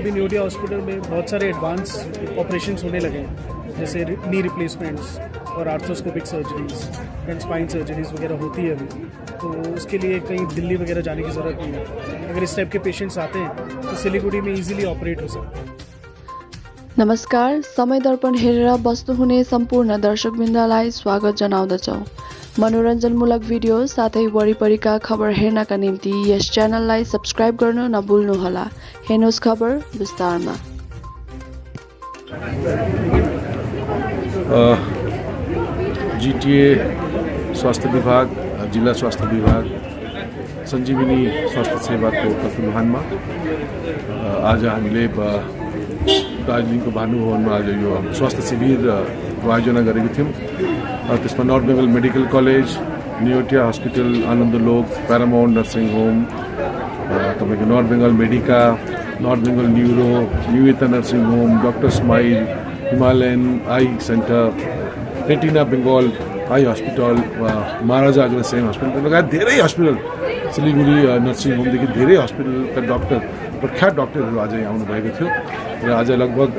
अभी न्यूटिया हॉस्पिटल में बहुत सारे एडवांस ऑपरेशंस होने लगे हैं, जैसे नी रिप्लेसमेंट्स और arthroscopic surgeries and spine surgeries वगैरह होती है अभी। तो उसके लिए कहीं दिल्ली वगैरह जाने की ज़रूरत नहीं है। अगर इस टाइप के पेशेंट्स आते हैं तो सिलीगुड़ी में इजीली ऑपरेट हो सकता है। नमस्कार, समय दर्पण हेरेर बस्नुहुने सम्पूर्ण दर्शकवृन्दलाई स्वागत जनाउँदछौँ। मनोरञ्जनमूलक भिडियो साथै वरिपरिका खबर हेर्नका निम्ति यस च्यानललाई सब्स्क्राइब गर्न नभुल्नुहोला। हेर्नुहोस् खबर विस्तारमा। जीटीए स्वास्थ्य विभाग, जिल्ला स्वास्थ्य विभाग, सञ्जीवनी स्वास्थ्य सेवाको तत्वावधानमा आज हामीले दार्जिलिङको भानुभवनमा आज यो स्वास्थ्य शिविरको आयोजना गरेको थियौँ। त्यसमा north Bengal medical college, Neotia hospital, Anandaloke, Paramount nursing home, तपाईँको north Bengal Medica, north Bengal neuro, युएता nursing home, doctor Smile, Himalayan eye centre, retina Bengal eye hospital, Maharaja Agrasen hospital लगायत धेरै हस्पिटल, सिलिगुडी नर्सिङ होमदेखि धेरै हस्पिटलका डक्टर, प्रख्यात डक्टरहरू आज यहाँ आउनुभएको थियो र आज लगभग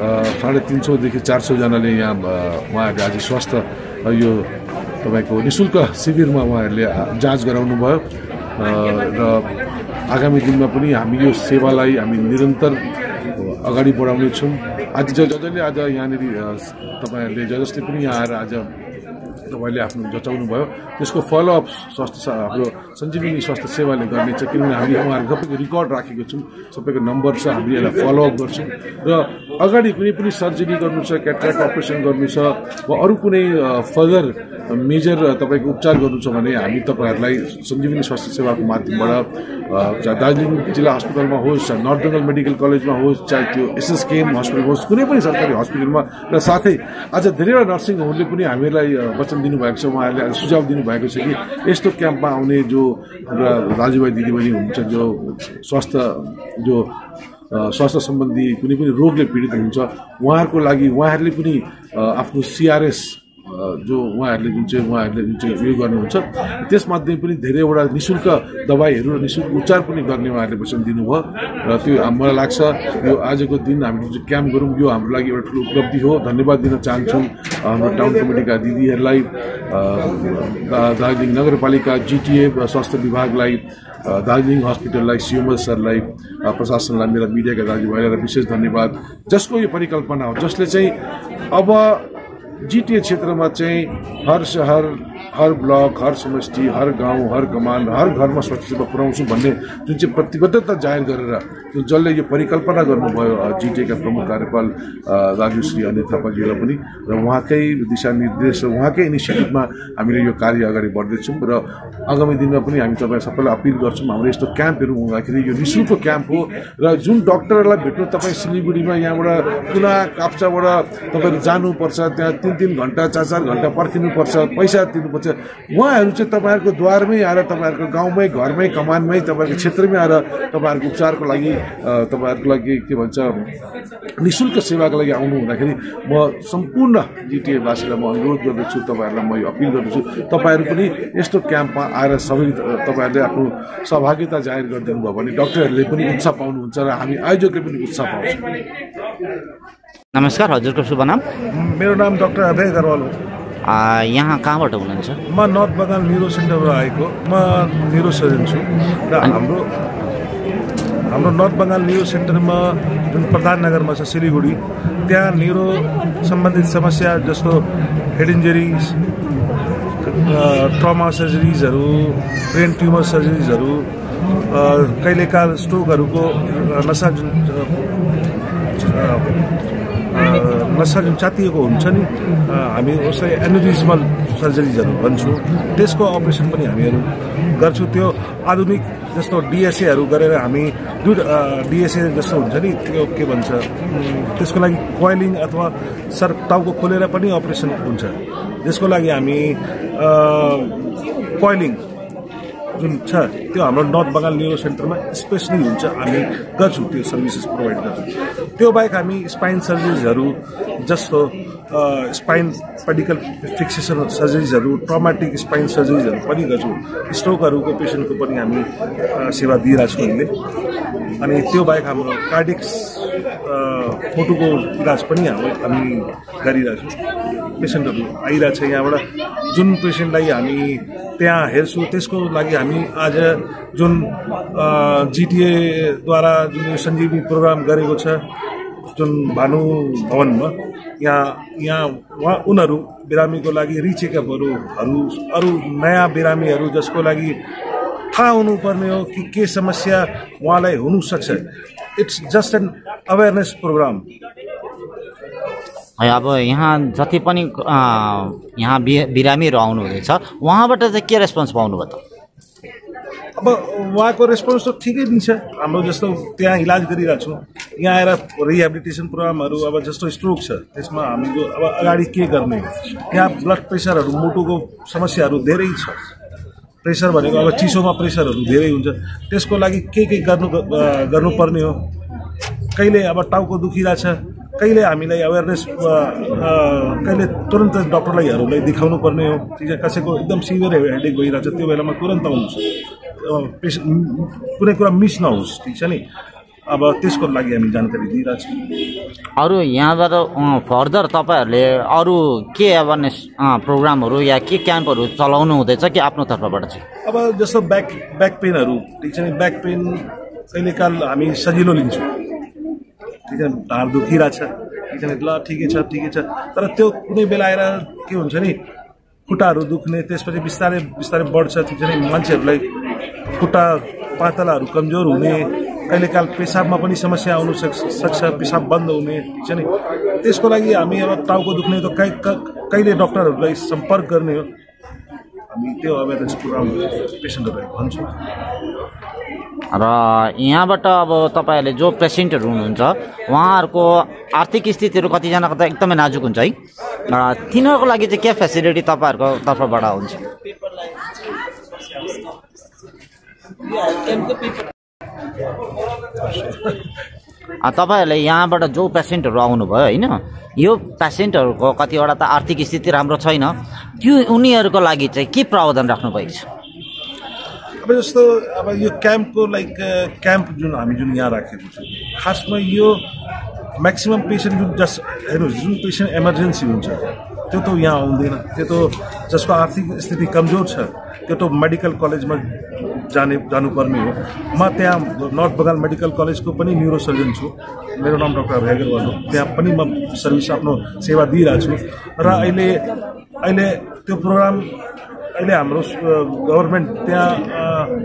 350 देखि 400 जनाले यहाँ उहाँहरूले आज स्वास्थ्य यो तपाईँको निःशुल्क शिविरमा उहाँहरूले जाँच गराउनु भयो र आगामी दिनमा पनि हामी यो सेवालाई हामी निरन्तर अगाडि बढाउनेछौँ। आज जसले आज यहाँनिर तपाईँहरूले जसले पनि यहाँ आएर आज तपाईँले आफ्नो जचाउनु भयो त्यसको फलोअप स्वास्थ्य हाम्रो सञ्जीवनी स्वास्थ्य सेवाले गर्नेछ, किनभने हामीले उहाँहरूको सबैको रिकर्ड राखेको छौँ, सबैको नम्बर छ, हामीले यसलाई फलोअप गर्छौँ र अगाडि कुनै पनि सर्जरी गर्नु छ, क्याट्राक्ट अपरेसन गर्नु छ वा अरू कुनै फर्दर मेजर तपाईँको उपचार गर्नु छ भने हामी तपाईँहरूलाई सञ्जीवनी स्वास्थ्य सेवाको माध्यमबाट दार्जिलिङ जिल्ला अस्पतालमा होस्, नर्थ बेङ्गल मेडिकल कलेजमा होस्, चाहे त्यो एसएसकेएम हस्पिटल होस्, कुनै पनि सरकारी हस्पिटलमा र साथै आज धेरैवटा नर्सिङ होमले पनि हामीलाई वचन दिनुभएको छ, उहाँहरूले सुझाव दिनुभएको छ कि यस्तो क्याम्पमा आउने जो हाम्रा दाजुभाइ दिदीबहिनी हुनुहुन्छ, जो स्वास्थ्य सम्बन्धी कुनै पनि रोगले पीडित हुनुहुन्छ, उहाँहरूको लागि उहाँहरूले पनि आफ्नो सिआरएस जो उहाँहरूले जुन चाहिँ उयो गर्नुहुन्छ त्यसमध्ये पनि धेरैवटा निःशुल्क दबाईहरू र निःशुल्क उपचार पनि गर्ने उहाँहरूले वचन दिनुभयो र त्यो मलाई लाग्छ यो आजको दिन हामीले जो क्याम्प गरौँ यो हाम्रो लागि एउटा ठुलो उपलब्धि हो। धन्यवाद दिन चाहन्छौँ हाम्रो टाउन कमिटीका दिदीहरूलाई, दार्जिलिङ नगरपालिका, जीटीए स्वास्थ्य विभागलाई, दार्जिलिङ हस्पिटललाई, सिएमएस सरलाई, प्रशासनलाई, मेरा मिडियाका दाजुभाइलाई विशेष धन्यवाद। जसको यो परिकल्पना हो, जसले चाहिँ अब जीटीए क्षेत्रमा चाहिँ हर शहर, हर ब्लक, हर समष्टि, हर गाउँ, हर कमान, हर घरमा स्वास्थ्य सेवा पुर्याउँछु भन्ने जुन चाहिँ प्रतिबद्धता जाहेर गरेर जसले यो परिकल्पना गर्नुभयो जीटीएका प्रमुख कार्यपाल दाजु श्री अनिल थापाजीलाई पनि र उहाँकै दिशानिर्देश र उहाँकै इनिसिएटिभमा हामीले यो कार्य अगाडि बढ्दैछौँ र आगामी दिनमा पनि हामी तपाईँ सबैलाई अपिल गर्छौँ हाम्रो यस्तो क्याम्पहरू हुँदाखेरि यो निःशुल्क क्याम्प हो र जुन डक्टरहरूलाई भेट्नु तपाईँ सिलिगुडीमा यहाँबाट कुना काप्चाबाट तपाईँहरू जानुपर्छ, त्यहाँ 3-3 घन्टा 4-4 घन्टा पर्खिनुपर्छ, पैसा दिनुपर्छ, उहाँहरू चाहिँ तपाईँहरूको द्वारमै आएर तपाईँहरूको गाउँमै, घरमै, कमानमै, तपाईँहरूको क्षेत्रमै आएर तपाईँहरूको उपचारको लागि तपाईँहरूको लागि के भन्छ निःशुल्क सेवाको लागि आउनु हुँदाखेरि म सम्पूर्ण जिटिएवासीलाई म अनुरोध गर्दछु, तपाईँहरूलाई म यो अपिल गर्दछु, तपाईँहरू पनि यस्तो क्याम्पमा आएर सबै तपाईँहरूले आफ्नो सहभागिता जाहेर गरिदिनु भयो भने डक्टरहरूले पनि उत्साह पाउनुहुन्छ र हामी आयोजकले पनि उत्साह पाउँछौँ। नमस्कार, हजुरको शुभ नाम? मेरो नाम डाक्टर अभय अग्रवाल हो। यहाँ कहाँबाट हुनुहुन्छ? म नर्थ बङ्गाल न्युरो सेन्टरबाट आएको, म न्युरो सर्जन छु र हाम्रो नर्थ बङ्गाल न्युरो सेन्टरमा जुन प्रधान नगरमा छ सिलिगुडी, त्यहाँ न्युरो सम्बन्धित समस्या जस्तो हेड इन्जरिज, ट्रमा सर्जरिजहरू, ब्रेन ट्युमर सर्जरिजहरू, कहिलेकाल स्ट्रोकहरूको नसा जुन चातिएको हुन्छ नि, हामी उसलाई एन्युरिज्मल सर्जरिजहरू भन्छौँ, त्यसको अपरेसन पनि हामीहरू गर्छौँ। त्यो आधुनिक जस्तो डिएसएहरू गरेर हामी डिएसए जस्तो हुन्छ नि, त्यो के भन्छ त्यसको लागि कोइलिङ अथवा टाउको खोलेर पनि अपरेसन हुन्छ। त्यसको लागि हामी जुन छ त्यो हाम्रो नर्थ बङ्गाल न्युरो सेन्टरमा स्पेसली हुन्छ, हामी गर्छौँ, त्यो सर्भिसेस प्रोभाइड गर्छौँ। त्यो बाहेक हामी स्पाइन सर्जरीजहरू जस्तो स्पाइन पेडिकल फिक्सेसन सर्जरीजहरू, ट्रमाटिक स्पाइन सर्जरीजहरू पनि गर्छौँ। स्ट्रोकहरूको पेसेन्टको पनि हामी सेवा दिइरहेछौँ अहिले। अनि त्यो बाहेक हाम्रो कार्डियक्स फोटोको इलाज पनि हामी गरिरहेछौँ। पेसेन्टहरू आइरहेछ यहाँबाट, जुन पेसेन्टलाई हामी त्यहाँ हेर्छौँ त्यसको लागि हामी आज जुन जिटिएद्वारा जुन सञ्जीवनी प्रोग्राम गरेको छ जुन भानु भवनमा, यहाँ उनीहरू बिरामीको लागि रिचेकअपहरू अरू नयाँ बिरामीहरू जसको लागि थाहा हुनुपर्ने हो कि के समस्या उहाँलाई हुनसक्छ। It's just an awareness program. अब यहाँ जति पनि यहाँ बिरामीहरू आउनुहुँदैछ उहाँबाट चाहिँ के रेस्पोन्स पाउनुभयो त? अब उहाँको रेस्पोन्स त ठिकै दिन्छ। हाम्रो जस्तो त्यहाँ इलाज गरिरहेछौँ, यहाँ आएर रिहेबिलिटेसन प्रोग्रामहरू, अब जस्तो स्ट्रोक छ त्यसमा हामीले अब अगाडि के गर्ने, यहाँ ब्लड प्रेसरहरू, मुटुको समस्याहरू धेरै छ। प्रेसर भनेको अब चिसोमा प्रेसरहरू धेरै हुन्छ, त्यसको लागि के गर्नुपर्ने हो। कहिले अब टाउको दुखिरहेछ, कहिले हामीलाई अवेरनेस, कहिले तुरन्त डक्टरलाई देखाउनु पर्ने हो। कसैको एकदम सिभियर हेडेक भइरहेछ, त्यो बेलामा तुरन्त आउनुहोस्, पेसेन्ट कुनै कुरा मिस नहोस्, ठिक छ नि। अब त्यसको लागि हामी जानकारी दिइरहेछौँ। अरू यहाँबाट फर्दर तपाईँहरूले अरू के अवेरनेस प्रोग्रामहरू या के क्याम्पहरू चलाउनु हुँदैछ कि आफ्नो तर्फबाट चाहिँ? अब जस्तो ब्याक पेनहरू, ठिक छ नि, ब्याक पेन कहिलेकाल हामी सजिलो लिन्छौँ, ठिक छ, ढाड दुखिरहेछ, ठिक छ नि, ल ठिकै छ, तर त्यो कुनै बेला आएर के हुन्छ नि, खुट्टाहरू दुख्ने, त्यसपछि बिस्तारै बिस्तारै बढ्छ, ठिक छ नि, मान्छेहरूलाई खुट्टा पातलाहरू कमजोर हुने, कहिलेकाल पेसाबमा पनि समस्या आउनु सक्छ, पेसाब बन्द हुने, ठिक छ नि। त्यसको लागि हामी अब टाउको दुख्ने त कहिले डक्टरहरूलाई सम्पर्क गर्ने हो, हामी त्यो अवेरनेस प्रोग्राम पेसेन्टहरूलाई भन्छौँ। र यहाँबाट अब तपाईँहरूले जो पेसेन्टहरू हुनुहुन्छ उहाँहरूको आर्थिक स्थितिहरू कतिजनाको त एकदमै नाजुक हुन्छ है, तिनीहरूको लागि चाहिँ के फेसिलिटी तपाईँहरूको तर्फबाट हुन्छ? तपाईँहरूले यहाँबाट जो पेसेन्टहरू आउनुभयो होइन, यो पेसेन्टहरूको कतिवटा त आर्थिक स्थिति राम्रो छैन, त्यो उनीहरूको लागि चाहिँ के प्रावधान राख्नुभएको छ? अब जस्तो अब यो क्याम्प जुन यहाँ राखेको छ, खासमा यो म्याक्सिमम पेसेन्ट हेर्नुहोस्, जुन पेसेन्ट इमर्जेन्सी हुन्छ त्यो त यहाँ आउँदैन, त्यो त जसको आर्थिक स्थिति कमजोर छ त्यो त मेडिकल कलेजमा जानुपर्ने हो। म त्यहाँ नर्थ बङ्गाल मेडिकल कलेजको पनि न्युरो सर्जन छु, मेरो नाम डाक्टर अभ्यागरवाल हो, त्यहाँ पनि म सर्भिस आफ्नो सेवा दिइरहेको छु। र अहिले त्यो प्रोग्राम अहिले हाम्रो गभर्मेन्ट त्यहाँ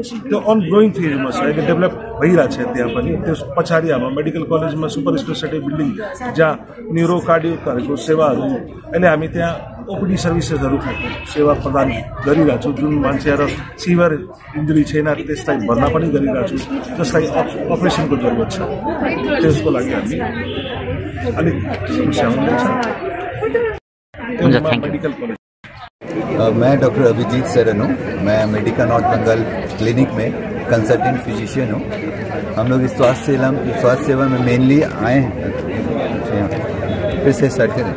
त्यो अनग्रोइङ फेजमा छ, अहिले डेभलप भइरहेछ त्यहाँ पनि। त्यस पछाडि हाम्रो मेडिकल कलेजमा सुपर स्पेसियालिटी बिल्डिङ जहाँ न्युरो कार्डियोहरूको सेवाहरू, अहिले हामी त्यहाँ ओपिडी सर्भिसेसहरू सेवा प्रदान गरिरहेछौँ। जुन मान्छेहरू सिभियर इन्जुरी छैन त्यसलाई भर्ना पनि गरिरहेछौँ, जसलाई अपरेसनको जरुरत छ, त्यसको लागि हामी अलिक समस्या हुँदैछ। मेडिकल कलेज मैं डॉक्टर अभिजीत सरन हूँ, मैं मेडिका नॉर्थ बंगाल क्लिनिक में कंसल्टेंट फिजिशियन हूँ। हम लोग इस स्वास्थ्य सेवा में मेनली आए हैं। फिर से स्टार्ट करें।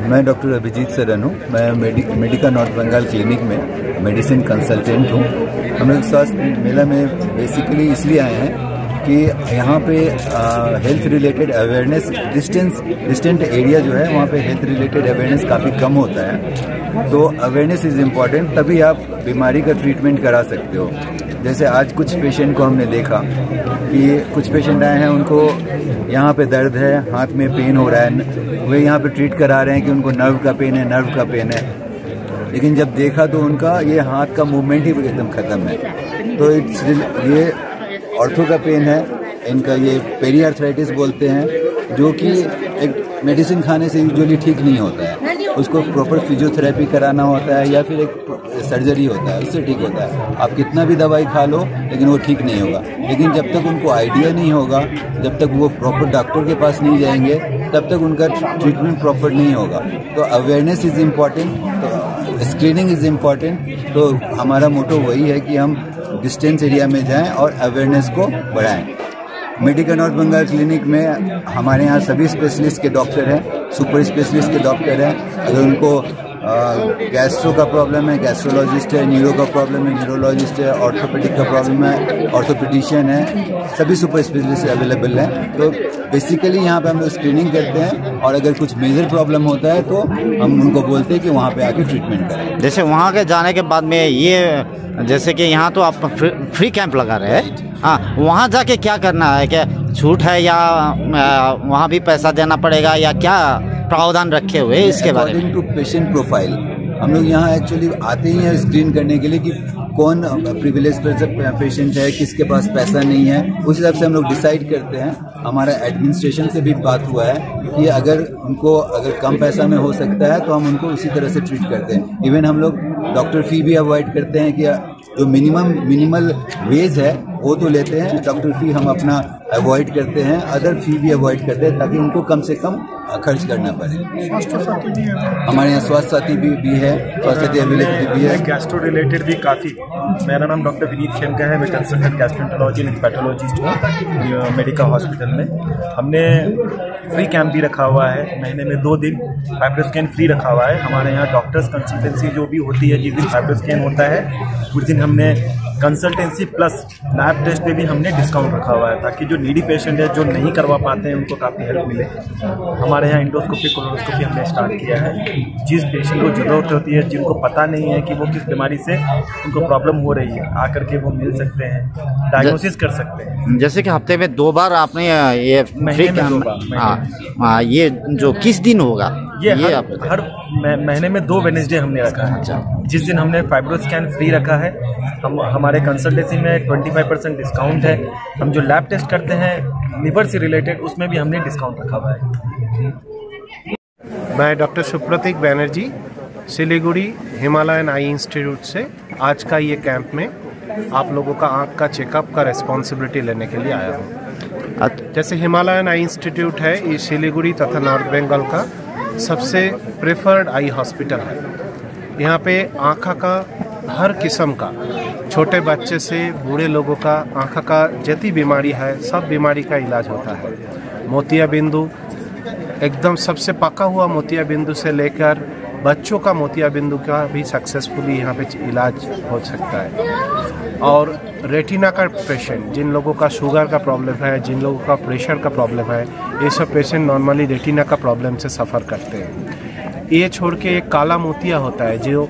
मैं डॉक्टर अभिजीत सरन हूँ, मैं मेडिका नॉर्थ बंगाल क्लिनिक में मेडिसिन कंसल्टेंट हूँ। हम लोग स्वास्थ्य मेला में बेसिकली इसलिए आए हैं कि यहाँ pay health related awareness, distant area जो है वहाँ पे हेल्थ रिलेटेड अवेयरनेस काफ़ी कम होता है, तो अवेयरनेस इज़ इम्पॉर्टेंट, तभी आप बीमारी का ट्रीटमेंट करा सकते हो। जैसे आज कुछ पेशेंट को हमने देखा कि कुछ पेशेंट आए हैं, उनको यहाँ पे दर्द है, हाथ में पेन हो रहा है, वे यहाँ पे ट्रीट करा रहे हैं कि उनको नर्व का पेन है, लेकिन जब देखा तो उनका ये हाथ का मूवमेंट ही एकदम ख़त्म है। तो ये ऑर्थो का पेन है, इनका ये पेरीआर्थराइटिस बोलते हैं, जो कि एक मेडिसिन खाने से यूजुअली ठीक नहीं होता है, उसको प्रॉपर फिजियोथेरेपी कराना होता है या फिर एक सर्जरी होता है, उससे ठीक होता है। आप कितना भी दवाई खा लो लेकिन वो ठीक नहीं होगा। लेकिन जब तक उनको आइडिया नहीं होगा, जब तक वो प्रॉपर डॉक्टर के पास नहीं जाएंगे, तब तक उनका ट्रीटमेंट प्रॉपर नहीं होगा। तो अवेयरनेस इज़ इम्पॉर्टेंट। तो स्क्रीनिंग इज इम्पॉर्टेंट। तो हमारा मोटो वही है कि हम डिस्टेंस एरिया में जाएं और अवेयरनेस को बढ़ाएं। मेडिका नॉर्थ बंगाल क्लिनिक में हमारे यहाँ सभी स्पेशलिस्ट के डॉक्टर हैं, सुपर स्पेशलिस्ट के डॉक्टर हैं। अगर उनको गैस्ट्रो का प्रॉब्लम है, गैस्ट्रोलॉजिस्ट है, न्यूरो का प्रॉब्लम है, न्यूरोलॉजिस्ट है, ऑर्थोपेडिक का प्रॉब्लम है, ऑर्थोपेडिशियन है, सभी सुपर स्पेशलिस्ट अवेलेबल हैं। तो बेसिकली यहाँ पे हम लोग स्क्रीनिंग करते हैं और अगर कुछ मेजर प्रॉब्लम होता है तो हम उनको बोलते हैं कि वहाँ पे आके ट्रीटमेंट करें। जैसे वहाँ के जाने के बाद में ये जैसे कि यहाँ तो आप फ्री कैंप लगा रहे हैं, हाँ, वहाँ जाके क्या करना है? क्या छूट है या वहाँ भी पैसा देना पड़ेगा या क्या प्रावधान रखे हुए इसके बारे में? अकॉर्डिंग टू पेशेंट प्रोफाइल हम लोग यहाँ एक्चुअली आते ही हैं स्क्रीन करने के लिए कि कौन प्रिविलेज पेशेंट है, किसके पास पैसा नहीं है, उस हिसाब से हम लोग डिसाइड करते हैं। हमारा एडमिनिस्ट्रेशन से भी बात हुआ है कि अगर कम पैसा में हो सकता है तो हम उनको उसी तरह से ट्रीट करते हैं। इवन हम लोग डॉक्टर फी भी अवॉइड करते हैं कि जो मिनिमल वेज है वो तो लेते हैं, डॉक्टर फी हम अपना अवॉइड करते हैं, अदर फी भी अवॉइड करते हैं ताकि उनको कम से कम खर्च करना पड़े। स्वास्थ्य साथी भी है हमारे यहाँ, स्वास्थ्य साथी भी है, स्वास्थ्य साथी अवेलेबिलिटी भी है। गैस्ट्रो रिलेटेड भी काफ़ी। मेरा नाम डॉक्टर विनीत खेमका है, मैं कंसल्टेंट गैस्ट्रोएंटरोलॉजी एंड पैथोलॉजिस्ट हूँ मेडिका हॉस्पिटल में। हमने फ्री कैंप भी रखा हुआ है, महीने में 2 दिन फाइब्रोस्कैन फ्री रखा हुआ है। हमारे यहाँ डॉक्टर्स कंसल्टेंसी जो भी होती है, जिस दिन फाइब्रोस्कैन होता है उस दिन हमने कंसल्टेंसी प्लस लैब टेस्ट पे भी हमने डिस्काउंट रखा हुआ है ताकि जो नीडी पेशेंट है, जो नहीं करवा पाते हैं, उनको काफ़ी हेल्प मिले। हमारे यहाँ इंडोस्कोपी कोलोनोस्कोपी हमने स्टार्ट किया है। जिस पेशेंट को ज़रूरत होती है, जिनको पता नहीं है कि वो किस बीमारी से उनको प्रॉब्लम हो रही है, आकर के वो मिल सकते हैं, डायग्नोसिस कर सकते हैं। जैसे कि हफ्ते में 2 बार आपने ये फ्री कैंप, ये जो किस दिन होगा? ये हर महीने में 2 वेडनेसडे हमने रखा है। जिस दिन हमने फाइब्रोस्कैन फ्री रखा है, हमारे कंसल्टेंसी में 25% डिस्काउंट है। हम जो लैब टेस्ट करते हैं लिवर से रिलेटेड, उसमें भी हमने डिस्काउंट रखा हुआ है। मैं doctor Supratik Banerjee Siliguri Himalayan eye institute से आज का ये कैंप में आप लोगों का आँख का चेकअप का रिस्पॉन्सिबिलिटी लेने के लिए आया हूँ। जैसे हिमालयन आई इंस्टीट्यूट है, ये सिलीगुड़ी तथा नॉर्थ बंगाल का सबसे प्रेफर्ड आई हॉस्पिटल है। यहाँ पे आँखों का हर किस्म का, छोटे बच्चे से बूढ़े लोगों का आँखों का जितनी बीमारी है, सब बीमारी का इलाज होता है। मोतियाबिंदु एकदम सबसे पका हुआ मोतियाबिंदु से लेकर बच्चों का मोतियाबिंदु का भी सक्सेसफुली यहाँ पे इलाज हो सकता है। और रेटिना का पेशेंट, जिन लोगों का शुगर का प्रॉब्लम है, जिन लोगों का प्रेशर का प्रॉब्लम है, ये सब पेशेंट नॉर्मली रेटिना का प्रॉब्लम से सफ़र करते हैं। ये छोड़ के एक काला मोतिया होता है जो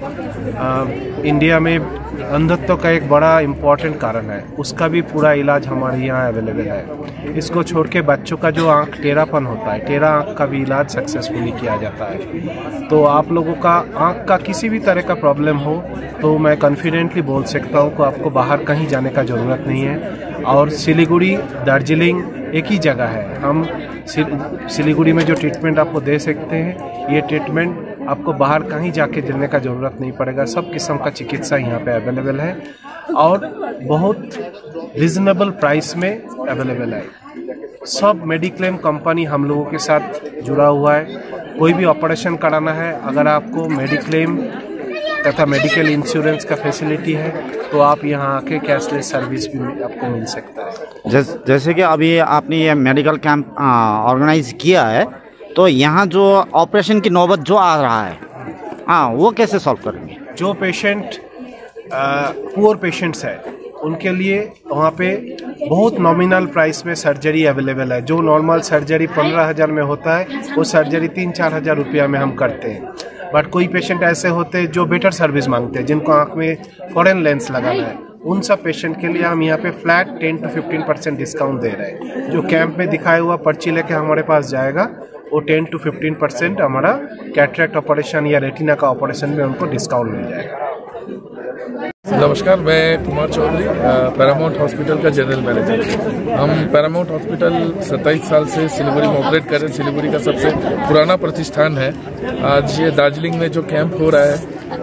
इंडिया में अंधत्व का एक बड़ा इम्पॉर्टेंट कारण है, उसका भी पूरा इलाज हमारे यहाँ अवेलेबल है। इसको छोड़ के बच्चों का जो आँख टेढ़ापन होता है, टेढ़ा आँख का भी इलाज सक्सेसफुली किया जाता है। तो आप लोगों का आँख का किसी भी तरह का प्रॉब्लम हो तो मैं कॉन्फिडेंटली बोल सकता हूँ कि आपको बाहर कहीं जाने का ज़रूरत नहीं है। और सिलीगुड़ी, दार्जिलिंग एक ही जगह है। हम सिलीगुड़ी में जो ट्रीटमेंट आपको दे सकते हैं, ये ट्रीटमेंट आपको बाहर कहीं जाके देने का ज़रूरत नहीं पड़ेगा। सब किस्म का चिकित्सा यहाँ पे अवेलेबल है और बहुत रिजनेबल प्राइस में अवेलेबल है। सब मेडिक्लेम कंपनी हम लोगों के साथ जुड़ा हुआ है। कोई भी ऑपरेशन कराना है, अगर आपको मेडिक्लेम तथा मेडिकल इंश्योरेंस का फैसिलिटी है तो आप यहाँ आके कैशलेस सर्विस भी आपको मिल सकता है। जैसे कि अभी आपने ये मेडिकल कैंप ऑर्गेनाइज किया है, तो यहाँ जो ऑपरेशन की नौबत जो आ रहा है, हाँ, वो कैसे सॉल्व करेंगे? जो पेशेंट पुअर पेशेंट्स है उनके लिए वहाँ पे बहुत नॉमिनल प्राइस में सर्जरी अवेलेबल है। जो नॉर्मल सर्जरी 15,000 में होता है, वो सर्जरी 3-4 हज़ार रुपया में हम करते हैं। बट कोई पेशेंट ऐसे होते हैं जो बेटर सर्विस मांगते हैं, जिनको आँख में फॉरेन लेंस लगाना है, उन सब पेशेंट के लिए हम यहाँ pay flat 10 to 15% discount they रहे हैं। जो कैंप में दिखाया हुआ पर्ची लेके हमारे पास जाएगा, वो 10 to 15% हमारा कैटरेक्ट ऑपरेशन या रेटिना का ऑपरेशन में उनको डिस्काउंट मिल जाएगा। नमस्कार, मैं कुमार चौधरी, पैरामाउंट हॉस्पिटल का जनरल मैनेजर। हम पैरामाउंट हॉस्पिटल 27 साल से सिलीगुड़ी में ऑपरेट कर रहे हैं। सिलीगुड़ी का सबसे पुराना प्रतिष्ठान है। आज ये दार्जिलिंग में जो कैंप हो रहा है,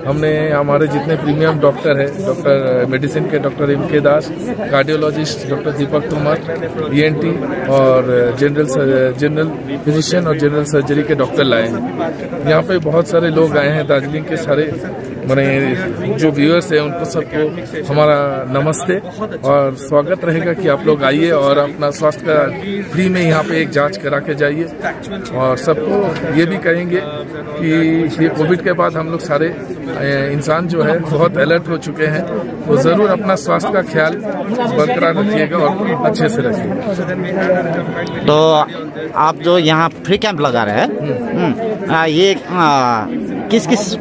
हमने हमारे जितने प्रीमियम डॉक्टर हैं, डॉक्टर मेडिसिन के doctor MK Das, cardiologist doctor Deepak Tomar, ENT और जनरल फिजिशियन और जनरल सर्जरी के डॉक्टर लाए हैं। यहाँ पे बहुत सारे लोग आए हैं दार्जिलिंग के सारे मैंने जो व्यूअर्स हैं उनको सबको हमारा नमस्ते और स्वागत रहेगा कि आप लोग आइए और अपना स्वास्थ्य का फ्री में यहाँ पे एक जांच करा के जाइए। और सबको ये भी कहेंगे कि ये कोविड के बाद हम लोग सारे इंसान जो है बहुत अलर्ट हो चुके हैं, तो ज़रूर अपना स्वास्थ्य का ख्याल बरकरार रखिएगा और अच्छे से रखिएगा। तो आप जो यहाँ फ्री कैंप लगा रहे हैं, ये किस किस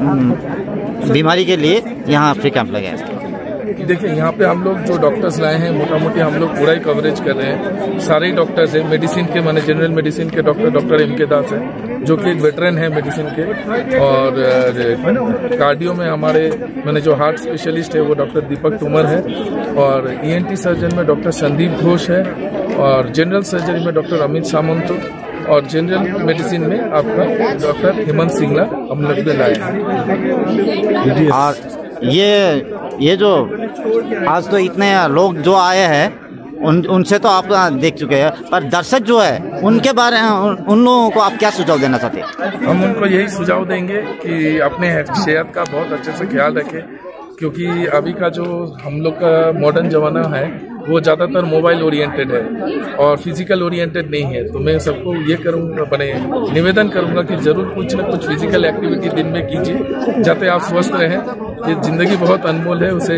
बीमारी के लिए यहाँ फ्री कैंप लगे हैं? देखिए, यहाँ पे हम लोग जो डॉक्टर्स लाए हैं मोटा मोटी हम लोग पूरा ही कवरेज कर रहे हैं। सारे ही डॉक्टर्स हैं, मेडिसिन के माने जनरल मेडिसिन के डॉक्टर M.K. दास हैं जो कि एक वेटरन है मेडिसिन के, और कार्डियो में हमारे मैंने जो हार्ट स्पेशलिस्ट है वो डॉक्टर दीपक तोमर है, और ENT सर्जन में डॉक्टर संदीप घोष है, और जनरल सर्जरी में डॉक्टर अमित सामंतो, और जनरल मेडिसिन में आपका डॉक्टर हेमंत सिंगला हम लोग भी लाए हैं। और ये जो आज तो इतने लोग जो आए हैं उनसे तो आप देख चुके हैं, पर दर्शक जो है उनके बारे में उन लोगों को आप क्या सुझाव देना चाहते हैं? हम उनको यही सुझाव देंगे कि अपने सेहत का बहुत अच्छे से ख्याल रखें, क्योंकि अभी का जो हम लोग का मॉडर्न जमाना है वो ज़्यादातर मोबाइल ओरिएंटेड है और फिजिकल ओरिएंटेड नहीं है। तो मैं सबको ये करूँगा, निवेदन करूँगा कि ज़रूर कुछ न कुछ फिजिकल एक्टिविटी दिन में कीजिए, जाते आप स्वस्थ रहें। ये ज़िंदगी बहुत अनमोल है, उसे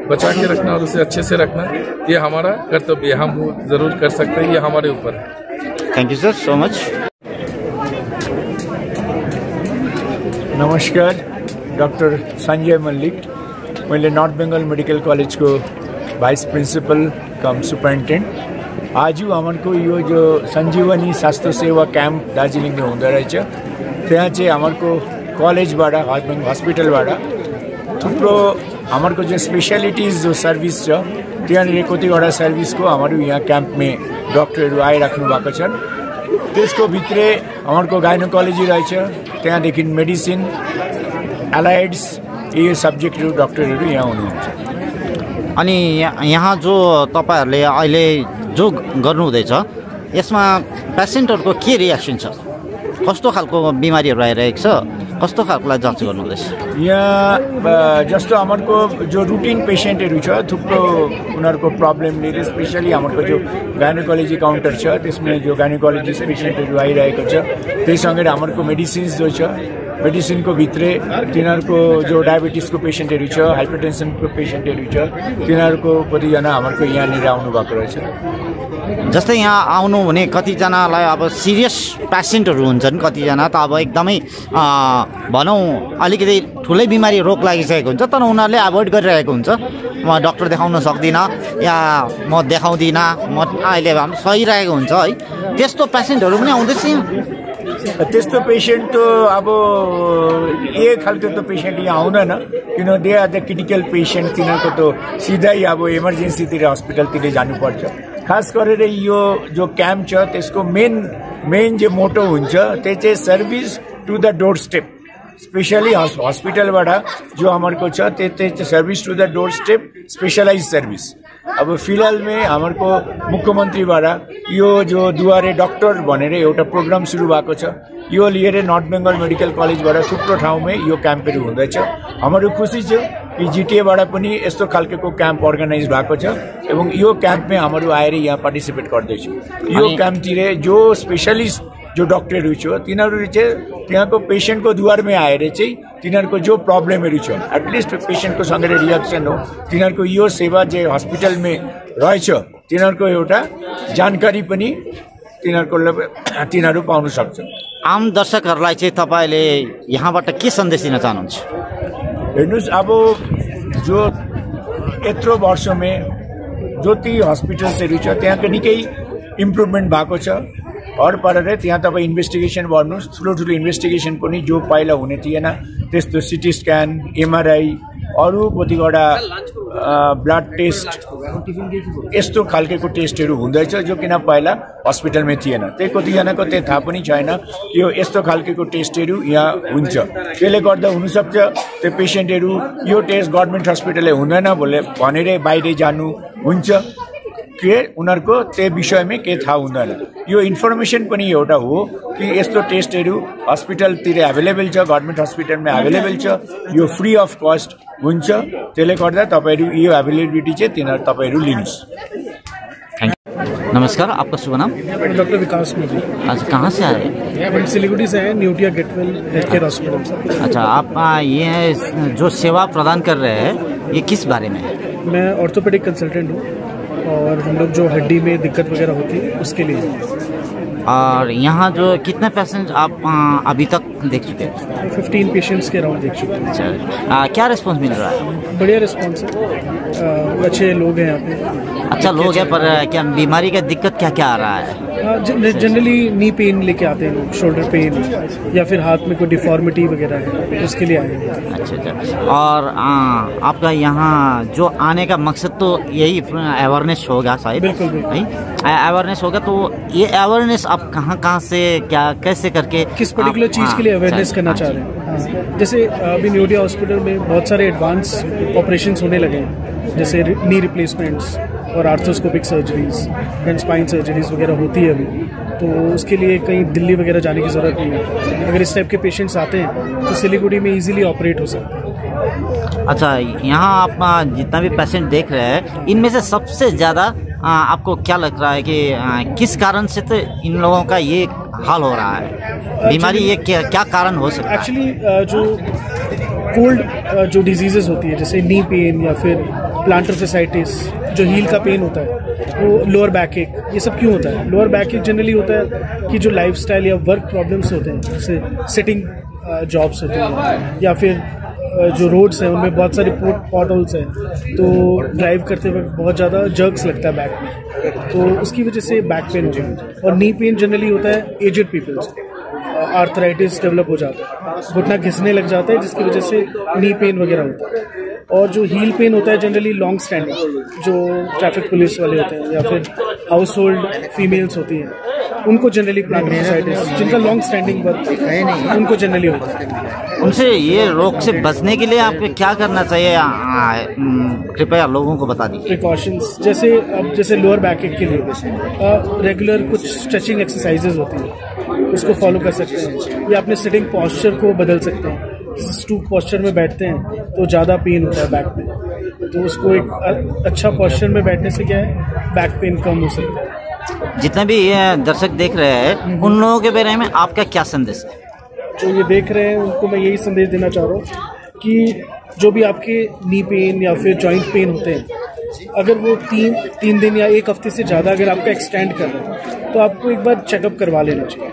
बचा के रखना और उसे अच्छे से रखना ये हमारा कर्तव्य है। हम वो ज़रूर कर सकते हैं, ये हमारे ऊपर है। Thank you sir so much. नमस्कार, डॉक्टर संजय मल्लिक, मैले नॉर्थ बेंगल मेडिकल कॉलेज को वाइस प्रिंसिपल कम सुपरिन्टेन्डेन्ट। आज हमारे यो जो संजीवनी स्वास्थ्य सेवा कैंप दार्जिलिङ में हुँदो रहेछ, त्यहाँ चाहिँ हमारे कलेजबाट हस्पिटलबाट थुप्रो हमारे जो स्पेशलिटीज जो सर्विस छ त्यहाँनिर कतिवटा सर्विसको हमारे यहाँ कैंप में डॉक्टरहरू आइराख्नु भएको छन्। त्यसको भित्रै हमारे गाइनोकोलोजी रहेछ, त्यहाँदेखि मेडिसिन, एलाइड्स, ये सब्जेक्टहरू डॉक्टरहरू यहाँ हुनुहुन्छ। अनि यहाँ जो तपाईहरुले अहिले जो गर्नुहुँदैछ यसमा पेशेन्टहरुको के रिएक्सन छ? कस्तो खालको बिमारीहरु आइरहेको छ? कस्तो खालकोलाई जाँच गर्नुहुँदैछ? यहाँ जस्तो हमारे जो रुटीन पेशेन्टहरू छ थुप्रो उनीहरूको प्रब्लमले, स्पेशली हमारे जो गाइनोकोलोजी काउन्टर छ त्यसमा जो गाइनोकोलोजिस्ट पेशेन्टहरू आइरहेको छ, त्यससँगै हमारे मेडिसिन्स जो छ मेडिसिन को भित्रै तिनीहरूको जो डायबिटीज को पेशेन्टहरू छ, हाइपरटेन्सन को पेशेन्टहरू छ, तिनीहरूको कतिजना हमारे यहाँनिर आउनु भएको रहेछ। जस्तै यहाँ आउनु हुने कतिजनालाई अब सिरियस पेशेन्टहरू हुन्छन्, कतिजना त अब एकदमै भनौँ अलिकति ठुलै बिमारी रोग लागिसकेको हुन्छ, तर उनीहरूले एभोइड गरिरहेको हुन्छ। म डक्टर देखाउन सक्दिनँ या म देखाउँदिनँ, म अहिले सही रहेको हुन्छ है, त्यस्तो पेशेन्टहरू पनि आउँदैछ। त्यस्तो पेशेन्ट तो अब एक खालको तो पेशेन्ट यहाँ आउँदैन, किन they are the critical patient, तिनीहरूको तो सिधै अब इमर्जेन्सीतिर हस्पिटलतिर जानुपर्छ। खास गरेर यो जो क्याम्प छ त्यसको मेन जो मोटो हुन्छ त्यो चाहिँ service to the doorstep, specially हस्पिटलबाट जो हमारे छ त्यो service to the doorstep specialise service. अब फिलहाल में हमारे मुख्यमंत्रीबाट यो जो दुआरे डॉक्टर भनेर एउटा प्रोग्राम सुरु भएको छ, यो लिएर नॉर्थ बेंगल मेडिकल कॉलेजबाट थुप्रो ठाउँमा यो क्याम्पहरू हुँदैछ। हाम्रो खुसी छ कि जीटीएबाट पनि यस्तो खालको क्याम्प अर्गनाइज भएको छ एवं यो क्याम्पमा हाम्रो आएर यहाँ पार्टिसिपेट गर्दैछु। यो क्याम्पतिर जो स्पेशलिस्ट जो डॉक्टरहरू छ तिनीहरू चाहिँ त्यहाँको पेशेन्टको दुवारमै आएर चाहिँ तिनीहरूको जो प्रब्लमहरू छ एटलिस्ट पेशेन्टको सँगै रिएक्सन हो, तिनीहरूको यो सेवा जो हस्पिटलमा रहेछ तिनीहरूको एउटा जानकारी पनि तिनीहरू पाउन सक्छ। आम दर्शकहरूलाई चाहिँ तपाईले यहाँबाट के सन्देश दिन चाहनुहुन्छ? हेर्नुस्, अब जो यत्रो वर्षमा जति हस्पिटल्सहरू छ त्यहाँको निकै इम्प्रुभमेन्ट भएको छ। हर परेर त्यहाँ तपाईँ इन्भेस्टिगेसन गर्नुहोस्, ठुलो इन्भेस्टिगेसन पनि जो पहिला हुने थिएन त्यस्तो सिटी स्क्यान, एमआरआई, अरू कतिवटा ब्लड टेस्ट, यस्तो खालको टेस्टहरू हुँदैछ जो किन पहिला हस्पिटलमा थिएन। त्यही कतिजनाको त्यो थाहा पनि छैन यो यस्तो खालको टेस्टहरू यहाँ हुन्छ। त्यसले गर्दा हुनसक्छ त्यो पेसेन्टहरू यो टेस्ट गभर्नमेन्ट हस्पिटलले हुँदैन भनेर बाहिर जानु हुन्छ। के उनीहरूको त्यो विषयमा केही थाहा हुँदैन। यो इन्फर्मेसन पनि एउटा हो कि यस्तो टेस्टहरू हस्पिटलतिर एभाइलेबल छ, गभर्मेन्ट हस्पिटलमा एभाइलेबल छ, यो फ्री अफ कस्ट हुन्छ। त्यसले गर्दा तपाईँहरू यो एभाइलेबिलिटी चाहिँ तपाईँहरू लिनुहोस्। नमस्कार, आपका शुभ नाम? डॉक्टर विकास मोदी। अच्छा, कहाँ से आए? हम सिलीगुड़ी से हैं, Neotia Getwell health care hospital. अच्छा, आप ये जो सेवा प्रदान कर रहे हैं ये किस बारे में है? मैं ऑर्थोपेडिक कंसल्टेंट हूँ और हम लोग जो हड्डी में दिक्कत वगैरह होती है उसके लिए। और यहाँ जो कितने पेशेंट आप अभी तक देख चुके हैं? 15 पेशेंट्स के अराउंड देख चुके हैं। अच्छा, क्या रिस्पांस मिल रहा है? बढ़िया रिस्पांस है, अच्छे लोग हैं यहाँ पे। अच्छा लोग हैं, पर क्या बीमारी का दिक्कत क्या क्या आ रहा है? जनरली नी पेन लेके आते हैं लोग, शोल्डर पेन या फिर हाथ में कोई डिफॉर्मिटी वगैरह है, उसके लिए आए हैं। अच्छा। और आपका यहाँ जो आने का मकसद तो यही अवेयरनेस होगा शायद? बिल्कुल अवेयरनेस होगा। तो ये अवेयरनेस आप कहाँ से क्या कैसे करके किस पर्टिकुलर चीज के लिए अवेयरनेस करना चाह रहे हैं? जैसे अभी न्यूटिया हॉस्पिटल में बहुत सारे एडवांस ऑपरेशंस होने लगे हैं, जैसे नी रिप्लेसमेंट्स और arthroscopic surgeries and spine surgeries वगैरह होती है अभी। तो उसके लिए कहीं दिल्ली वगैरह जाने की ज़रूरत नहीं है। अगर इस टाइप के पेशेंट्स आते हैं तो सिलीगुड़ी में इजीली ऑपरेट हो सकते हैं। अच्छा, यहाँ आप जितना भी पेशेंट देख रहे हैं इनमें से सबसे ज़्यादा आपको क्या लग रहा है कि किस कारण से तो इन लोगों का ये हाल हो रहा है? बीमारी ये क्या कारण हो सकता है? एक्चुअली जो कोल्ड जो डिजीजेस होती है, जैसे नी पेन या फिर प्लांटर फेसाइटिस, जो हील का पेन होता है, वो लोअर बैक एक, ये सब क्यों होता है? लोअर बैक एक जनरली होता है कि जो लाइफस्टाइल या वर्क प्रॉब्लम्स होते हैं, जैसे सिटिंग जॉब्स होती हैं या फिर जो रोड्स हैं उनमें बहुत सारे पॉट होल्स हैं, तो ड्राइव करते वक्त बहुत ज़्यादा जर्क्स लगता है बैक में, तो उसकी वजह से बैक पेन होता है। और नी पेन जनरली होता है एजेड पीपल्स, आर्थराइटिस डेवलप हो जाता है, घुटना घिसने लग जाता है जिसकी वजह से नी पेन वगैरह होता है। और जो हील पेन होता है जनरली लॉन्ग स्टैंडिंग, जो ट्रैफिक पुलिस वाले होते हैं या फिर हाउस होल्ड फीमेल्स होती हैं, उनको जनरली प्लांटर फेसाइटिस, जिनका लॉन्ग स्टैंडिंग वर्क है नहीं, उनको जनरली होता है। उनसे ये रोग से बचने के लिए आपको क्या करना चाहिए, कृपया लोगों को बता दीजिए। प्रिकॉशंस जैसे लोअर बैक एक के लिए रेगुलर कुछ स्ट्रेचिंग एक्सरसाइजेज होती है, उसको फॉलो कर सकते हैं, या अपने सिटिंग पॉस्चर को बदल सकते हैं। स्टूप पॉस्चर में बैठते हैं तो ज़्यादा पेन होता है बैक में, तो उसको एक अच्छा पॉस्चर में बैठने से क्या है, बैक पेन कम हो सकता है। जितने भी दर्शक देख रहे हैं उन लोगों के बारे में आपका क्या संदेश है? जो ये देख रहे हैं उनको मैं यही संदेश देना चाह रहा हूँ कि जो भी आपके नी पेन या फिर जॉइंट पेन होते हैं, अगर वो तीन दिन या एक हफ्ते से ज़्यादा अगर आपका एक्सटेंड कर रहे हैं तो आपको एक बार चेकअप करवा लेना चाहिए।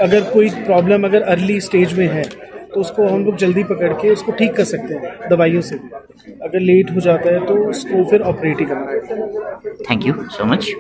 अगर कोई प्रॉब्लम अगर अर्ली स्टेज में है तो उसको हम लोग जल्दी पकड़ के उसको ठीक कर सकते हैं दवाइयों से भी। अगर लेट हो जाता है तो उसको फिर ऑपरेट ही करना पड़ता है। Thank you so much.